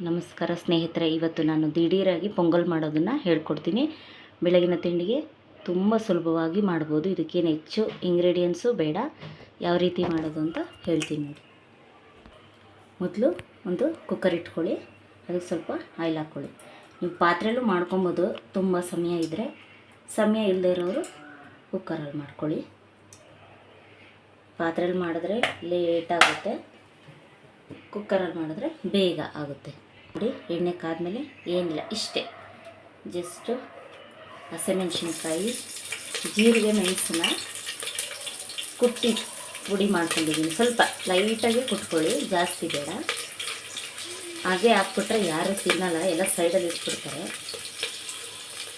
ನಮಸ್ಕಾರ ಸ್ನೇಹಿತರೆ, ಇವತ್ತು ನಾನು ದಿಢೀರಾಗಿ ಪೊಂಗಲ್ ಮಾಡೋದನ್ನು ಹೇಳ್ಕೊಡ್ತೀನಿ. ಬೆಳಗಿನ ತಿಂಡಿಗೆ ತುಂಬ ಸುಲಭವಾಗಿ ಮಾಡ್ಬೋದು. ಇದಕ್ಕೇನು ಹೆಚ್ಚು ಇಂಗ್ರೀಡಿಯೆಂಟ್ಸು ಬೇಡ. ಯಾವ ರೀತಿ ಮಾಡೋದು ಅಂತ ಹೇಳ್ತೀನಿ ನೋಡಿ. ಮೊದಲು ಒಂದು ಕುಕ್ಕರ್ ಇಟ್ಕೊಳ್ಳಿ, ಅದಕ್ಕೆ ಸ್ವಲ್ಪ ಆಯಿಲ್ ಹಾಕ್ಕೊಳ್ಳಿ. ನೀವು ಪಾತ್ರೆಯಲ್ಲೂ ಮಾಡ್ಕೊಬೋದು. ತುಂಬ ಸಮಯ ಇದ್ದರೆ, ಸಮಯ ಇಲ್ಲದೆ ಇರೋರು ಕುಕ್ಕರಲ್ಲಿ ಮಾಡ್ಕೊಳ್ಳಿ. ಪಾತ್ರೆಯಲ್ಲಿ ಮಾಡಿದ್ರೆ ಲೇಟಾಗುತ್ತೆ, ಕುಕ್ಕರಲ್ಲಿ ಮಾಡಿದ್ರೆ ಬೇಗ ಆಗುತ್ತೆ. ನೋಡಿ, ಎಣ್ಣೆ ಕಾದ್ಮೇಲೆ ಏನಿಲ್ಲ, ಇಷ್ಟೇ, ಜಸ್ಟು ಹಸಿಮೆಣಸಿನ್ಕಾಯಿ, ಜೀರಿಗೆ, ಮೆಣಸನ್ನ ಕುಟ್ಟಿ ಪುಡಿ ಮಾಡ್ಕೊಂಡಿದ್ದೀನಿ. ಸ್ವಲ್ಪ ಲೈಟಾಗಿ ಕುಟ್ಕೊಳ್ಳಿ, ಜಾಸ್ತಿ ಬೇಡ. ಹಾಗೆ ಹಾಕ್ಬಿಟ್ರೆ ಯಾರು ತಿನ್ನಲ್ಲ, ಎಲ್ಲ ಸೈಡಲ್ಲಿ ಇಟ್ಬಿಡ್ತಾರೆ.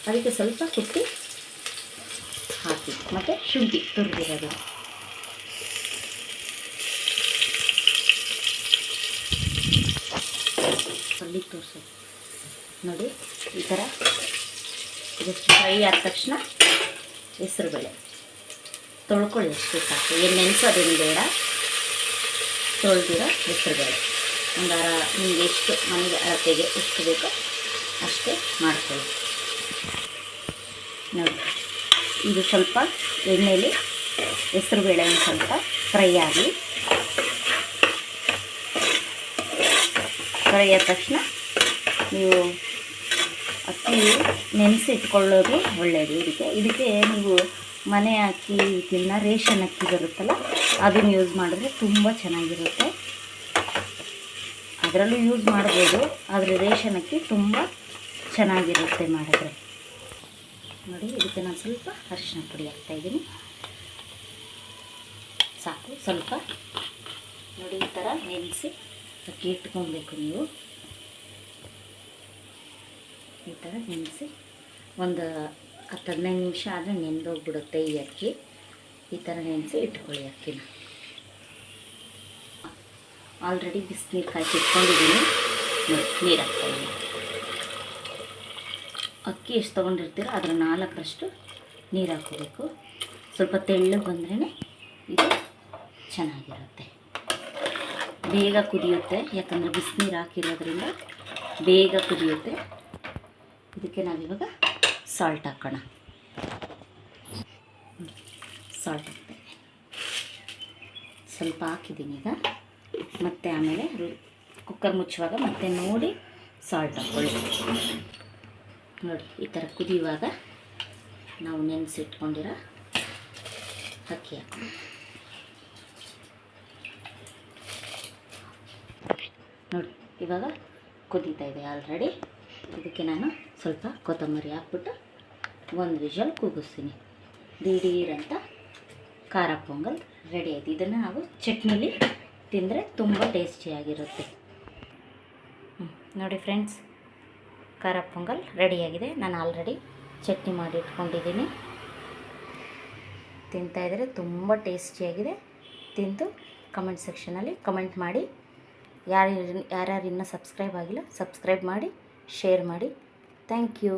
ಅದಕ್ಕೆ ಸ್ವಲ್ಪ ಕುಟ್ಟಿ ಹಾಕಿ, ಮತ್ತು ಶುಂಠಿ ತುರಿದಿರೋದು. ಅಲ್ಲಿ ತೋರಿಸೋದು ನೋಡಿ, ಈ ಥರ ಜಸ್ಟ್ ಫ್ರೈ ಆದ ತಕ್ಷಣ ಹೆಸರುಬೇಳೆ ತೊಳ್ಕೊಳ್ಳಿ, ಅಷ್ಟು ಸಾಕು. ಏನು ನೆನೆಸೋದೇನು ಬೇಡ. ತೊಳೆದಿರೋ ಹೆಸರುಬೇಳೆ ಒಂದು ನಿಮಗೆ ಎಷ್ಟು ಮನೆಗೆ ಅಳತೆಗೆ ಎಷ್ಟು ಬೇಕೋ ಅಷ್ಟೇ ಮಾಡ್ಕೊಳ್ಳಿ. ನೋಡಿ, ಇದು ಸ್ವಲ್ಪ ಎಣ್ಣೆಯಲ್ಲಿ ಹೆಸರುಬೇಳೆ ಒಂದು ಸ್ವಲ್ಪ ಫ್ರೈ ಆಗಲಿ. ಫ್ರೈ ಆದ ತಕ್ಷಣ ನೀವು ಅಕ್ಕಿ ನೆನೆಸಿ ಇಟ್ಕೊಳ್ಳೋದು ಒಳ್ಳೆಯದು. ಇದಕ್ಕೆ ನೀವು ಮನೆ ಅಕ್ಕಿಗಿನ್ನ ರೇಷನ್ ಅಕ್ಕಿ ಬರುತ್ತಲ್ಲ, ಅದನ್ನು ಯೂಸ್ ಮಾಡಿದ್ರೆ ತುಂಬ ಚೆನ್ನಾಗಿರುತ್ತೆ. ಅದರಲ್ಲೂ ಯೂಸ್ ಮಾಡ್ಬೋದು, ಆದರೆ ರೇಷನ್ ಅಕ್ಕಿ ತುಂಬ ಚೆನ್ನಾಗಿರುತ್ತೆ ಮಾಡಿದ್ರೆ. ನೋಡಿ, ಇದಕ್ಕೆ ನಾನು ಸ್ವಲ್ಪ ಅರಿಶಿನ ಪುಡಿ ಹಾಕ್ತಾಯಿದ್ದೀನಿ, ಸಾಕು. ಸ್ವಲ್ಪ ನೋಡಿ, ಈ ಥರ ನೆನೆಸಿ ಅಕ್ಕಿ ಇಟ್ಕೊಬೇಕು. ನೀವು ಈ ಥರ ನೆನೆಸಿ ಒಂದು 10-15 ನಿಮಿಷ ಆದರೆ ನೆಂದೋಗ್ಬಿಡುತ್ತೆ ಈ ಅಕ್ಕಿ. ಈ ಥರ ನೆನೆಸಿ ಇಟ್ಕೊಳ್ಳಿ ಅಕ್ಕಿನ. ಆಲ್ರೆಡಿ ಬಿಸಿನೀರು ಕಾಯ್ಸಿ ಇಟ್ಕೊಂಡಿದ್ದೀನಿ. ನೀರು ಹಾಕ್ತಾಯಿದ್ದೀನಿ. ಅಕ್ಕಿ ಎಷ್ಟು ತೊಗೊಂಡಿರ್ತೀರೋ ಅದರ 4ರಷ್ಟು ನೀರು ಹಾಕೋಬೇಕು. ಸ್ವಲ್ಪ ತೆಳ್ಳಗೆ ಬಂದ್ರೇ ಇದು ಚೆನ್ನಾಗಿರುತ್ತೆ. ಬೇಗ ಕುದಿಯುತ್ತೆ, ಯಾಕಂದರೆ ಬಿಸಿನೀರು ಹಾಕಿರೋದ್ರಿಂದ ಬೇಗ ಕುದಿಯುತ್ತೆ. ಇದಕ್ಕೆ ನಾವಿವಾಗ ಸಾಲ್ಟ್ ಹಾಕೋಣ. ಸಾಲ್ಟ್ ಹಾಕ್ತೇನೆ, ಸ್ವಲ್ಪ ಹಾಕಿದ್ದೀನಿ ಈಗ. ಮತ್ತು ಆಮೇಲೆ ಕುಕ್ಕರ್ ಮುಚ್ಚುವಾಗ ಮತ್ತೆ ನೋಡಿ ಸಾಲ್ಟ್ ಹಾಕ್ಕೊಳ್ಳಿ. ನೋಡಿ, ಈ ಥರ ಕುದಿಯುವಾಗ ನಾವು ನೆನೆಸಿಟ್ಕೊಂಡಿರೋ ಅಕ್ಕಿ ಹಾಕೋಣ. ನೋಡಿ, ಇವಾಗ ಕುದೀತಾ ಇದೆ ಆಲ್ರೆಡಿ. ಇದಕ್ಕೆ ನಾನು ಸ್ವಲ್ಪ ಕೊತ್ತಂಬರಿ ಹಾಕ್ಬಿಟ್ಟು ಒಂದು ವಿಷಲ್ ಕೂಗಿಸ್ತೀನಿ. ದಿಢೀರಂತ ಖಾರ ಪೊಂಗಲ್ ರೆಡಿ ಆಯಿತು. ಇದನ್ನು ನಾವು ಚಟ್ನಿಲಿ ತಿಂದರೆ ತುಂಬ ಟೇಸ್ಟಿಯಾಗಿರುತ್ತೆ. ನೋಡಿ ಫ್ರೆಂಡ್ಸ್, ಖಾರ ಪೊಂಗಲ್ ರೆಡಿಯಾಗಿದೆ. ನಾನು ಆಲ್ರೆಡಿ ಚಟ್ನಿ ಮಾಡಿ ಇಟ್ಕೊಂಡಿದ್ದೀನಿ. ತಿಂತಾಯಿದ್ರೆ ತುಂಬ ಟೇಸ್ಟಿಯಾಗಿದೆ. ತಿಂದು ಕಮೆಂಟ್ ಸೆಕ್ಷನಲ್ಲಿ ಕಮೆಂಟ್ ಮಾಡಿ. ಯಾರ್ಯಾರು ಇನ್ನೂ ಸಬ್ಸ್ಕ್ರೈಬ್ ಆಗಿಲ್ಲ, ಸಬ್ಸ್ಕ್ರೈಬ್ ಮಾಡಿ, ಶೇರ್ ಮಾಡಿ. Thank you.